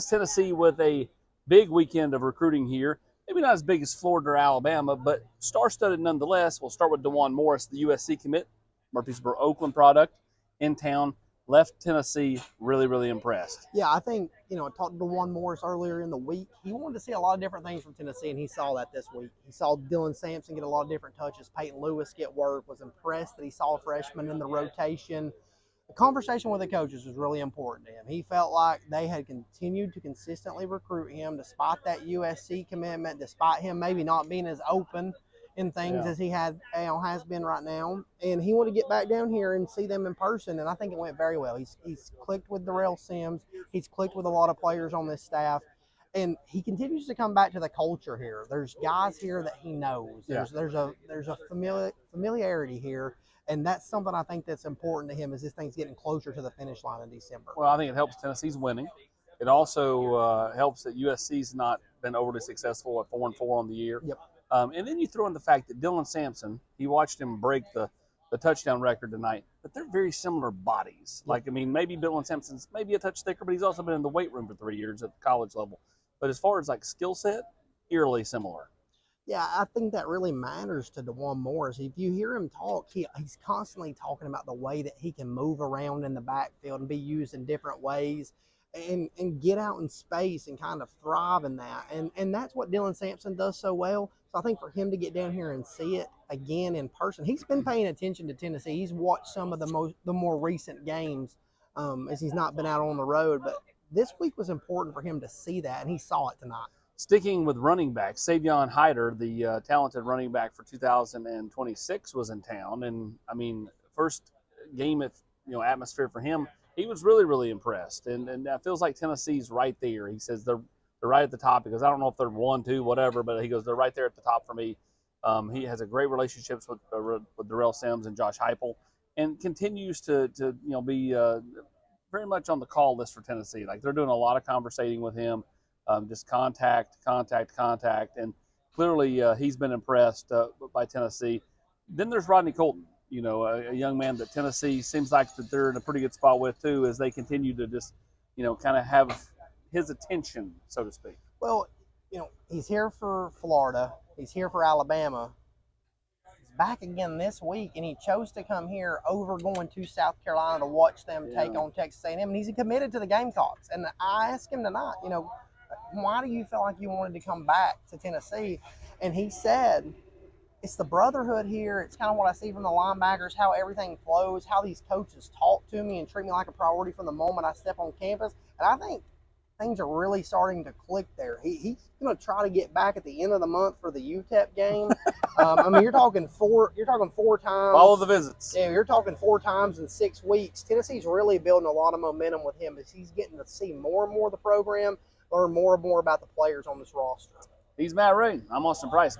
Tennessee with a big weekend of recruiting here. Maybe not as big as Florida or Alabama, but star-studded nonetheless. We'll start with DeJuan Morris, the USC commit, Murfreesboro, Oakland product, in town. Left Tennessee really, really impressed. Yeah, I think, I talked to DeJuan Morris earlier in the week. He wanted to see a lot of different things from Tennessee, and he saw that this week. He saw Dylan Sampson get a lot of different touches. Peyton Lewis get work, was impressed that he saw a freshman in the rotation. The conversation with the coaches was really important to him. He felt like they had continued to consistently recruit him despite that USC commitment, despite him maybe not being as open in things as he has been right now. And he wanted to get back down here and see them in person, and I think it went very well. He's clicked with Darrell Sims. He's clicked with a lot of players on this staff. And he continues to come back to the culture here. There's guys here that he knows. There's a familiarity here. And that's something I think that's important to him as this thing's getting closer to the finish line in December. Well, I think it helps Tennessee's winning. It also helps that USC's not been overly successful at 4-4 on the year. Yep. And then you throw in the fact that Dylan Sampson, he watched him break the touchdown record tonight, but they're very similar bodies. Yep. Maybe Dylan Sampson's maybe a touch thicker, but he's also been in the weight room for 3 years at the college level. But as far as skill set, eerily similar. Yeah, I think that really matters to DeJuan Morris. If you hear him talk, he's constantly talking about the way that he can move around in the backfield and be used in different ways and get out in space and kind of thrive in that. And that's what Dylan Sampson does so well. So I think for him to get down here and see it again in person, he's been paying attention to Tennessee. He's watched some of the more recent games as he's not been out on the road. But this week was important for him to see that, and he saw it tonight. Sticking with running backs, Savion Hyder, the talented running back for 2026, was in town, and first game atmosphere for him, he was really, really impressed, and it feels like Tennessee's right there. He says they're right at the top because I don't know if they're 1, 2, whatever, but he goes they're right there at the top for me. He has a great relationships with Darrell Sims and Josh Heupel, and continues to be very much on the call list for Tennessee. They're doing a lot of conversating with him. Just contact, and clearly he's been impressed by Tennessee. Then there's Rodney Colton, a young man that Tennessee seems like that they're in a pretty good spot with too, as they continue to just, kind of have his attention, so to speak. Well, he's here for Florida, he's here for Alabama. He's back again this week, and he chose to come here over going to South Carolina to watch them take on Texas A&M, and he's committed to the Gamecocks. And I asked him tonight, why do you feel like you wanted to come back to Tennessee? And he said, it's the brotherhood here. It's kind of what I see from the linebackers, how everything flows, how these coaches talk to me and treat me like a priority from the moment I step on campus. And I think things are really starting to click there. He's going to try to get back at the end of the month for the UTEP game. You're talking four times. Follow the visits. Yeah, you're talking 4 times in 6 weeks. Tennessee's really building a lot of momentum with him as he's getting to see more and more of the program, learn more and more about the players on this roster. He's Matt Ray. I'm Austin Price.